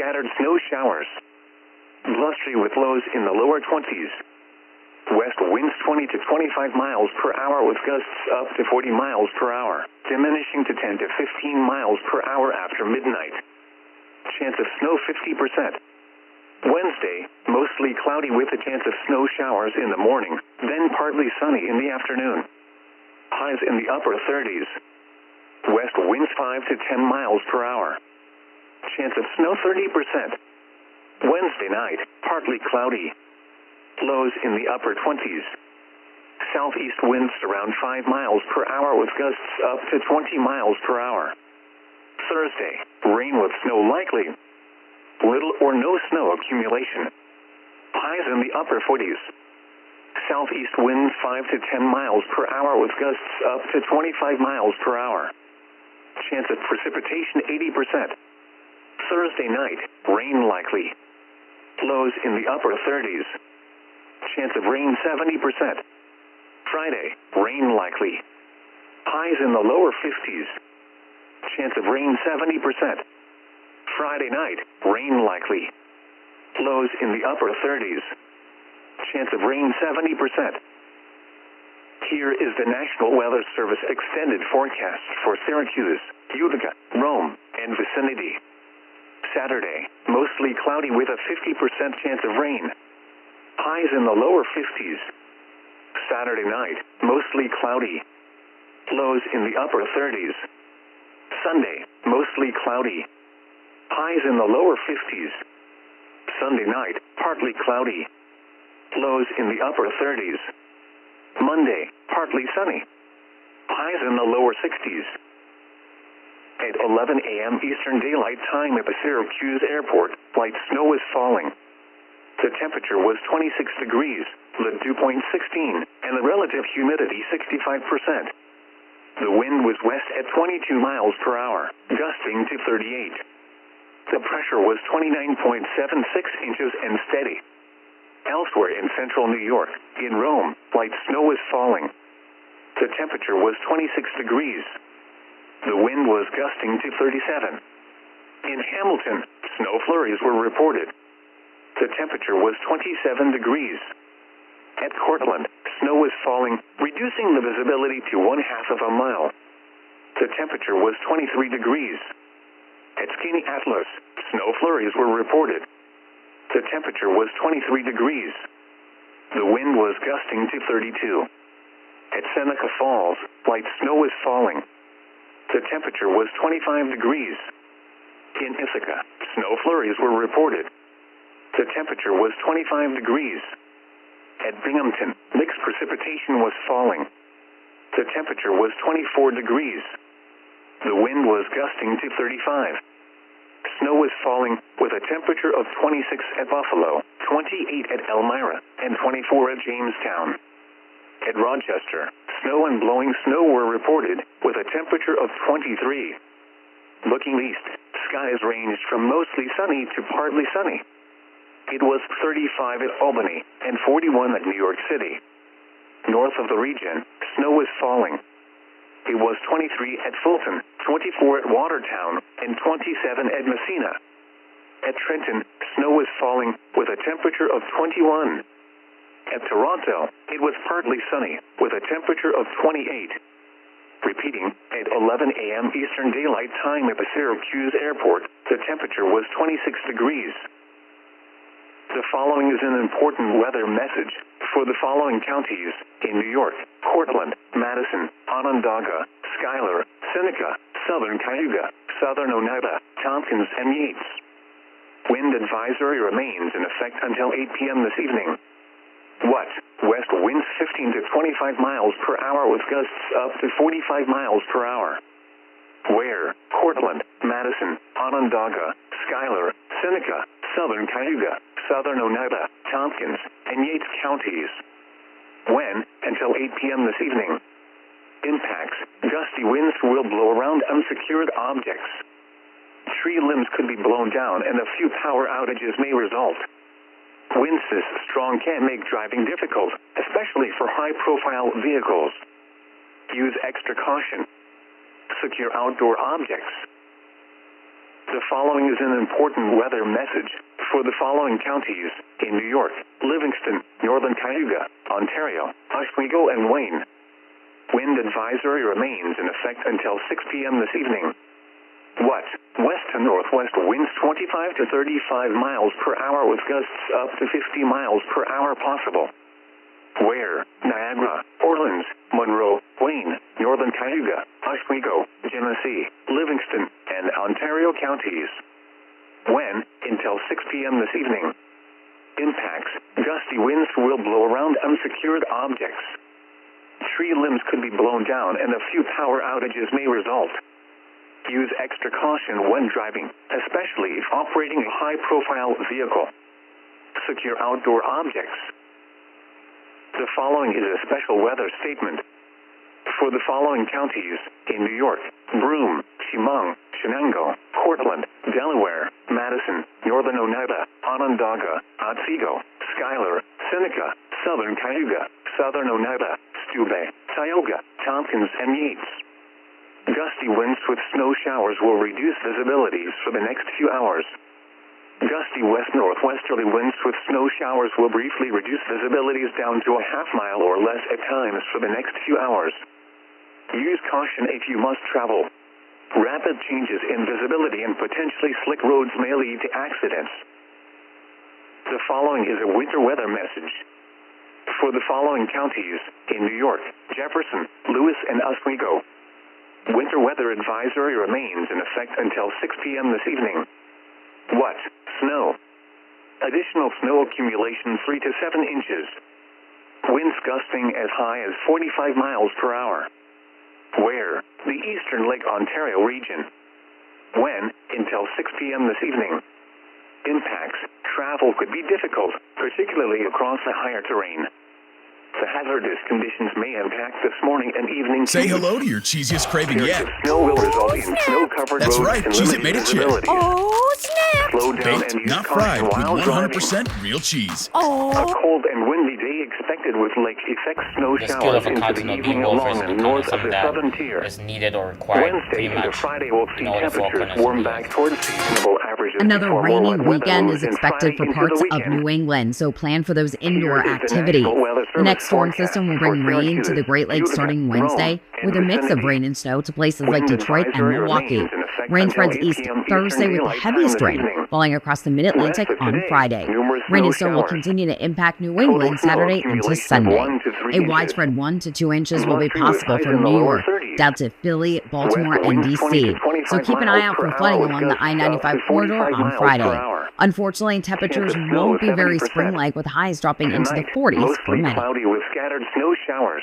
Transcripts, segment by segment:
scattered snow showers. Blustery with lows in the lower 20s. West winds 20 to 25 miles per hour with gusts up to 40 miles per hour, diminishing to 10 to 15 miles per hour after midnight. Chance of snow 50%. Wednesday, mostly cloudy with a chance of snow showers in the morning, then partly sunny in the afternoon. Highs in the upper 30s. West winds 5 to 10 miles per hour. Chance of snow 30%. Wednesday night, partly cloudy. Lows in the upper 20s. Southeast winds around 5 miles per hour with gusts up to 20 miles per hour. Thursday, rain with snow likely. Little or no snow accumulation. Highs in the upper 40s. Southeast winds 5 to 10 miles per hour with gusts up to 25 miles per hour. Chance of precipitation 80%. Thursday night, rain likely. Lows in the upper 30s. Chance of rain 70%. Friday, rain likely. Highs in the lower 50s. Chance of rain 70%. Friday night, rain likely. Lows in the upper 30s. Chance of rain 70%. Here is the National Weather Service extended forecast for Syracuse, Utica, Rome, and vicinity. Saturday, mostly cloudy with a 50% chance of rain. Highs in the lower 50s. Saturday night, mostly cloudy. Lows in the upper 30s. Sunday, mostly cloudy. Highs in the lower 50s. Sunday night, partly cloudy. Lows in the upper 30s. Monday, partly sunny. Highs in the lower 60s. At 11 a.m. Eastern Daylight Time at the Syracuse Airport, light snow is falling. The temperature was 26 degrees, the dew point 16, and the relative humidity 65%. The wind was west at 22 miles per hour, gusting to 38. The pressure was 29.76 inches and steady. Elsewhere in central New York, in Rome, light snow was falling. The temperature was 26 degrees. The wind was gusting to 37. In Hamilton, snow flurries were reported. The temperature was 27 degrees. At Cortland, snow was falling, reducing the visibility to 1/2 of a mile. The temperature was 23 degrees. At Skinny Atlas, snow flurries were reported. The temperature was 23 degrees. The wind was gusting to 32. At Seneca Falls, light snow was falling. The temperature was 25 degrees. In Ithaca, snow flurries were reported. The temperature was 25 degrees. At Binghamton, mixed precipitation was falling. The temperature was 24 degrees. The wind was gusting to 35. Snow was falling with a temperature of 26 at Buffalo, 28 at Elmira, and 24 at Jamestown. At Rochester, snow and blowing snow were reported with a temperature of 23. Looking east, skies ranged from mostly sunny to partly sunny. It was 35 at Albany and 41 at New York City. North of the region, snow was falling. It was 23 at Fulton, 24 at Watertown, and 27 at Messina. At Trenton, snow was falling with a temperature of 21. At Toronto, it was partly sunny with a temperature of 28. Repeating, at 11 a.m. Eastern Daylight Time at the Syracuse Airport, the temperature was 26 degrees. The following is an important weather message for the following counties in New York: Cortland, Madison, Onondaga, Schuyler, Seneca, Southern Cayuga, Southern Oneida, Tompkins, and Yates. Wind advisory remains in effect until 8 p.m. this evening. What? West winds 15 to 25 miles per hour with gusts up to 45 miles per hour. Where? Cortland, Madison, Onondaga, Schuyler, Seneca, Southern Cayuga, Southern Oneida, Tompkins, and Yates counties. When? Until 8 p.m. this evening. Impacts: gusty winds will blow around unsecured objects. Tree limbs could be blown down and a few power outages may result. Winds this strong can make driving difficult, especially for high-profile vehicles. Use extra caution. Secure outdoor objects. The following is an important weather message for the following counties in New York: Livingston, Northern Cayuga, Ontario, Oswego, and Wayne. Wind advisory remains in effect until 6 p.m. this evening. What? West to northwest winds 25 to 35 miles per hour with gusts up to 50 miles per hour possible. Where? Niagara, Orleans, Monroe, Wayne, Northern Cayuga, Oswego, Genesee, Livingston, and Ontario counties. When? Until 6 p.m. this evening. Impacts: gusty winds will blow around unsecured objects. Tree limbs could be blown down and a few power outages may result. Use extra caution when driving, especially if operating a high-profile vehicle. Secure outdoor objects. The following is a special weather statement for the following counties in New York: Broome, Chemung, Shenango, Cortland, Delaware, Madison, Northern Oneida, Onondaga, Otsego, Schuyler, Seneca, Southern Cayuga, Southern Oneida, Steuben, Tioga, Tompkins, and Yates. Gusty winds with snow showers will reduce visibilities for the next few hours. Gusty west-northwesterly winds with snow showers will briefly reduce visibilities down to a half-mile or less at times for the next few hours. Use caution if you must travel. Rapid changes in visibility and potentially slick roads may lead to accidents. The following is a winter weather message for the following counties in New York: Jefferson, Lewis, and Oswego. Winter weather advisory remains in effect until 6 p.m. this evening. What? Snow. Additional snow accumulation 3 to 7 inches. Winds gusting as high as 45 miles per hour. Where? The eastern Lake Ontario region. When? Until 6 p.m. this evening. Impacts: travel could be difficult, particularly across the higher terrain. The hazardous conditions may impact this morning and evening. Say hello to your cheesiest craving yet. Snow will result in snow-covered roads. That's right, and Cheez-It limited made it chip. visibility. Oh, snap! Slow down Baked, and use not caution fried, with while driving. 100% real cheese. A cold and windy day expected with lake-effect snow The skill showers of a into the continental evening being along warfare and is north of something the that southern tier. is needed or required Wednesday pretty into much Friday will see in all the four temperatures corners of warm the back earth. towards seasonable averages. Another before more rainy wet weather weekend moves is in expected Friday for into parts the of weekend. New England, so plan for those indoor Here is the activities. National Weather The next Service storm forecast system will for bring rain to Syracuse, the Great Lakes Utica, starting Rome, Wednesday, and with a mix of vicinity. rain and snow to places like Wind Detroit and advisory Milwaukee. remains in effect Rain until spreads 8 east p.m. Thursday Eastern with the Daylight Time heaviest this rain, evening. falling across the Mid-Atlantic West of on today, Friday. numerous Rain snow and snow will showers. continue to impact New Total England snow Saturday into accumulation of Sunday. 1 to 3 A inches. widespread 1 to 2 inches will be Blustery with possible highs for in the New lower York, 30s. down to Philly, Baltimore, West and winds 20 to D.C. 25 So keep an eye miles out per for hour flooding with along the gusts up I-95 to corridor 45 on miles per Friday. hour. Unfortunately, temperatures Chance of snow won't be very 70%. spring-like, with highs dropping into the Tonight, 40s for mostly many. cloudy with scattered snow showers.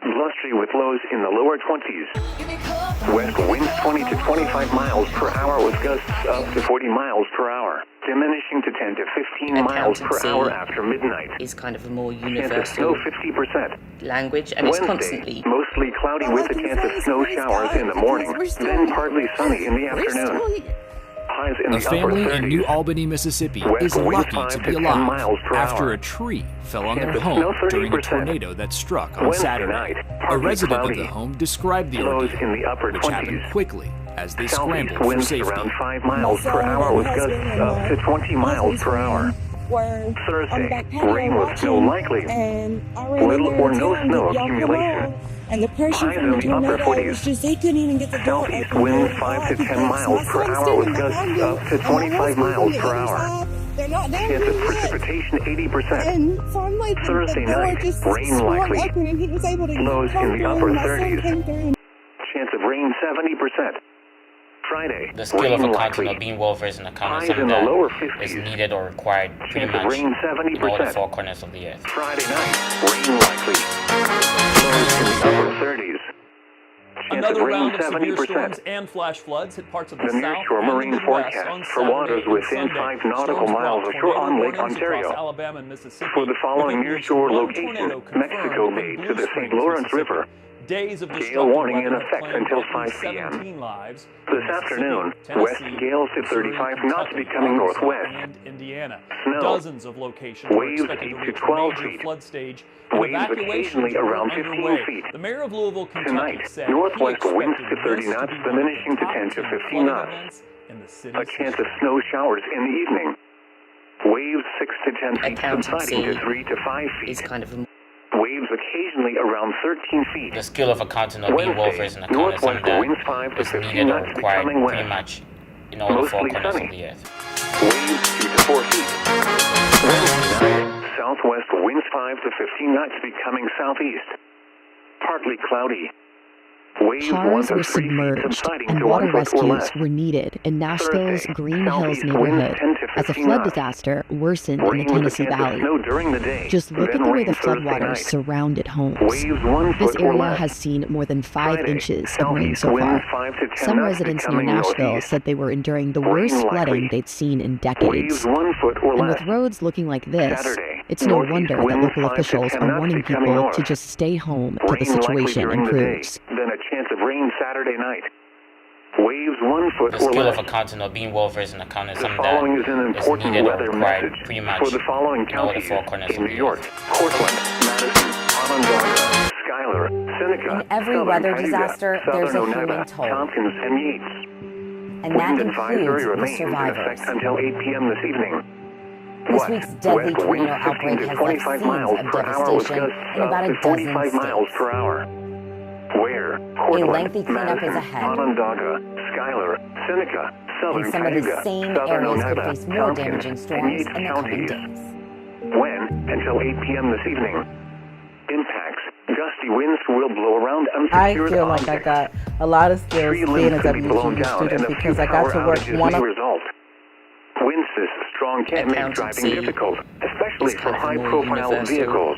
Blustery with lows in the lower 20s. West winds 20 to 25 miles per hour with gusts up to 40 miles per hour, diminishing to 10 to 15 miles per Accountancy hour after midnight. is kind of a more Chance of universal snow 50%. language, and it's Wednesday, constantly mostly cloudy with a chance of snow showers in the morning, then partly sunny in the afternoon. Highs in A the upper family 30s. in New Albany, Mississippi West is winds lucky 5 to to be 10 alive miles per after hour. a tree fell on Chance their of snow home during a 30%. tornado that struck on Wednesday Saturday. night, A partly resident cloudy. of the home described the Lows ordeal, in the upper which 20s. happened quickly as they Southeast scrambled for winds safety. around 5 miles per hour with gusts up to 20 miles per hour. Thursday, rain with snow likely. Little or no snow accumulation. And the pressure Highs from in the the upper tornado 40s. was just, they couldn't even get the door Southeast open. winds 5 to 10 miles per hour with gusts up to 25 miles per hour. They're not there Chance of yet. precipitation 80%. And so I'm like, Thursday the door night, just rain swung likely. open and he was able to Lows come in the through, upper and my son 30s. came through. Chance of rain 70%. Friday, The skill of rain a likely. continental being warfare is an account of Highs something in the that lower is 50s. needed or required pretty Chance of much rain in all the 70%. four corners of the earth. Friday night, rain likely. Lows in the upper 30s. Chance of Another rain round of severe 70%. storms and flash floods hit parts of the The south nearshore and the marine Midwest forecast on for Saturday waters and within Sunday. 5 nautical Storms miles brought ashore on tornado Lake warnings across Ontario. Alabama and Mississippi. For the following with at least nearshore one location, tornado confirmed Mexico in Bay Blue to the St. Springs, Lawrence Mississippi. River. Days of Gale destructive warning in weather have effect claimed until at least 5 p.m. 17 lives in This Mississippi, afternoon, Tennessee, west gales to 35 Missouri, knots Kentucky, becoming Arkansas, northwest. and Indiana. Snow. Dozens of locations were Waves expected 8 to to reach 12 major feet. flood stage. And Waves evacuations occasionally were around 15 underway. feet. The mayor of Louisville, Kentucky, Tonight, said northwest he winds to expected 30 this to knots, be one of diminishing the to top 10 to 10 15 flooding knots. events in the city. A chance of snow showers in the evening. Waves 6 to 10 feet, subsiding to 3 to 5 Is feet. kind of a Waves occasionally around 13 feet. The skill of accounting or being well versed in accounting is something Northwest winds 5 that to is 15 needed or knots, required becoming pretty west. much in all the four Mostly corners sunny. of the earth. Waves 2 to 4 feet. Wednesday night, southwest winds 5 to 15 knots, becoming southeast. Partly cloudy. Waves 1 Cars to were 3 feet, submerged, subsiding and to water 1 foot or rescues less. were needed in Nashville's Thursday, Green Hills southeast winds neighborhood 10 to as a 15 flood knots. disaster worsened in Rain the with a Tennessee chance of Valley. snow during the day. Just look then at the way rain the Thursday floodwaters night. surrounded homes. Waves 1 This foot or area less. has seen more than 5 Friday, inches of rain southeast so winds far. 5 to 10 Some knots, residents near becoming Nashville northeast. said they were enduring the Rain worst likely. flooding they'd seen in Waves decades. 1 foot or And less. with roads looking like this, Saturday, it's no northeast wonder that winds local 5 to officials 10 are knots, warning becoming people north. to just stay home till the Rain likely situation during the day. improves. Then a chance of rain Saturday night. Waves 1 foot The or skill less. of accounting or being well versed in accounting is The something following is that an is important needed or weather required message pretty much for the following in all the counties four corners in of New the York: earth. Portland, Madison, Onondaga, Schuyler, Seneca, In every Southern weather Cayuga, disaster, there's a Southern human Oneida, toll. Tompkins, and Yates. And that Wind advisory includes the remains in survivors. effect until 8 p.m. this evening. This West, week's deadly west tornado winds 15 outbreak to has 25 left miles scenes of per hour with devastation gusts in up about a to dozen 45 miles states. per hour. Where? Portland, lengthy cleanup is Madison, ahead. Onondaga, Schuyler, Seneca, Southern And some of Cayuga, the same Southern areas could Oneida, face more Tompkins, damaging and storms Yates in the coming counties. days. When? Until 8 p.m. this evening. Impacts. Gusty winds will blow around I unsecured feel like I objects. got a lot of skills Tree being limbs a could be blown WGU down and student a few because I got power to work outages one may on result. Winds this strong can make driving Accountancy difficult, especially is for kind of a more high-profile universal vehicles.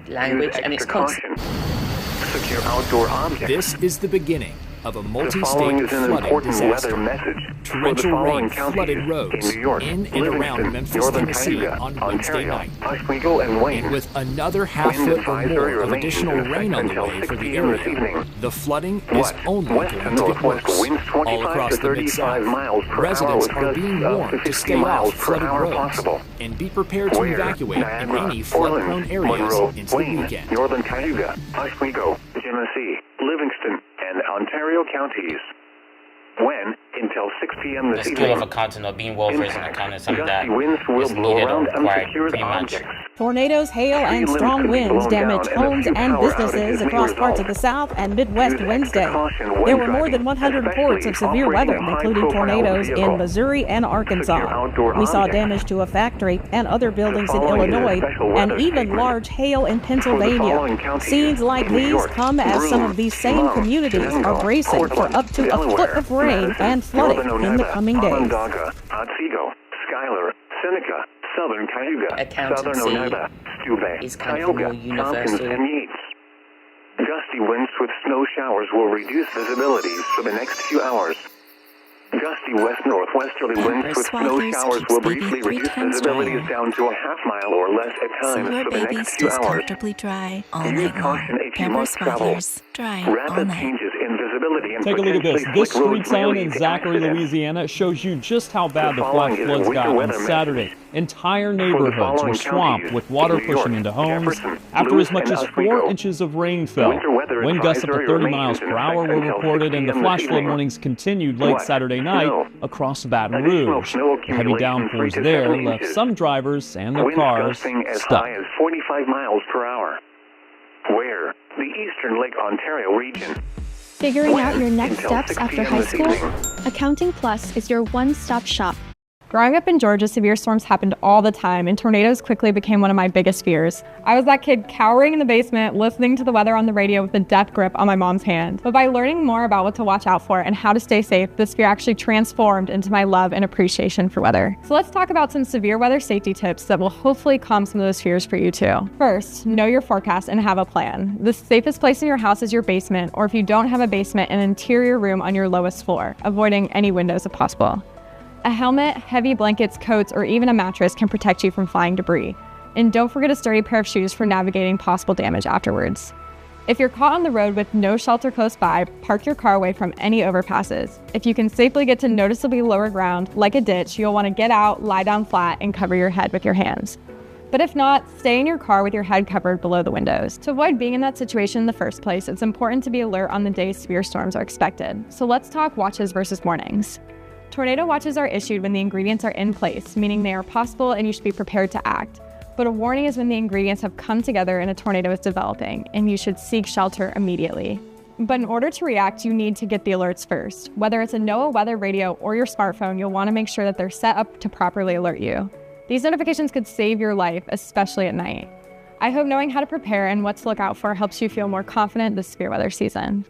language, Use and it's extra constant. caution. Secure outdoor objects. This is the beginning of a The following multi-state is an flooding important disaster. weather message for the Torrential following rain counties flooded roads in New York, in and Livingston, around Memphis, Northern Tennessee Cayuga, on Wednesday Ontario, night. Oswego, and Wayne. And with another half Wind foot or advisory more of remains additional in effect rain on the until way 6 for the p.m. this area, evening. the flooding is West, only west going to to get northwest worse. winds All 25 across to the 35 Mid-South, miles per hour residents with are gusts being up to warned to 50 stay miles off per flooded hour roads possible. and be prepared to Where? evacuate in Niagara, any flood-prone Portland, areas Monroe, into the Wayne, weekend. Northern Cayuga, Oswego, Genesee, Livingston, and Ontario counties. When? Until 6 p.m. The this skill of evening. accounting or being well versed in Impacts. accounting is something that Gusty winds will is blow needed or around required unsecured pretty much. objects. Tornadoes, hail, Tree and limbs strong could be winds blown damaged down and a homes few and power businesses outages may across parts of result. the South and Midwest Use Wednesday. extra caution when There were more driving, than 100 reports of especially severe weather, operating a including high-profile tornadoes vehicle. in Missouri and Secure Arkansas. outdoor We saw objects. damage to a factory and other buildings in following is a Illinois, special and weather even statement large hail in following Pennsylvania. counties Scenes like in New these York, come as some of Broome, these same Chemung, communities Chenango, are bracing for Portland, up to a foot Delaware, of rain Madison, and flooding Northern in the Oneida, coming days. Onondaga, Otsego, Schuyler, Seneca, Southern Cayuga, Accountancy Southern Oneida, Steuben, is kind of a Tioga, more Tompkins, universal. and Yates. Gusty winds with snow showers will reduce visibilities for the next few hours. Gusty west-northwesterly winds with snow showers will briefly reduce visibilities down to a half mile or less at times for the next few hours. dry all Use caution if you must travel. dry Rapid changes in visibility and Take a look at this. potentially This slick street roads may sign lead in to Zachary, accidents. Louisiana shows you just how bad The the following flash is a floods winter got on weather Saturday. message. Entire For the neighborhoods following were swamped counties with water in New York, pushing into homes Jefferson, after Lewis, as much and as Oswego. 4 inches of rain fell. Winter weather Wind gusts up to advisory 30 remains miles in per hour effect were until reported, 6 and the p.m. flash this flood evening. warnings continued late What? Saturday night Snow. across Baton Additional Rouge. snow The heavy accumulation 3 downpours to there 7 left inches. some drivers and their Winds cars gusting as stuck. high as 45 miles per hour. Where? The eastern Lake Ontario region. Figuring out your next Until steps 6 after p.m. high this school? evening. Accounting Plus is your one-stop shop. Growing up in Georgia, severe storms happened all the time, and tornadoes quickly became one of my biggest fears. I was that kid cowering in the basement, listening to the weather on the radio with a death grip on my mom's hand. But by learning more about what to watch out for and how to stay safe, this fear actually transformed into my love and appreciation for weather. So let's talk about some severe weather safety tips that will hopefully calm some of those fears for you too. First, know your forecast and have a plan. The safest place in your house is your basement, or if you don't have a basement, an interior room on your lowest floor, avoiding any windows if possible. A helmet, heavy blankets, coats, or even a mattress can protect you from flying debris. And don't forget a sturdy pair of shoes for navigating possible damage afterwards. If you're caught on the road with no shelter close by, park your car away from any overpasses. If you can safely get to noticeably lower ground, like a ditch, you'll want to get out, lie down flat, and cover your head with your hands. But if not, stay in your car with your head covered below the windows. To avoid being in that situation in the first place, it's important to be alert on the days severe storms are expected. So let's talk watches versus mornings. Tornado watches are issued when the ingredients are in place, meaning they are possible and you should be prepared to act. But a warning is when the ingredients have come together and a tornado is developing, and you should seek shelter immediately. But in order to react, you need to get the alerts first. Whether it's a NOAA weather radio or your smartphone, you'll want to make sure that they're set up to properly alert you. These notifications could save your life, especially at night. I hope knowing how to prepare and what to look out for helps you feel more confident this severe weather season.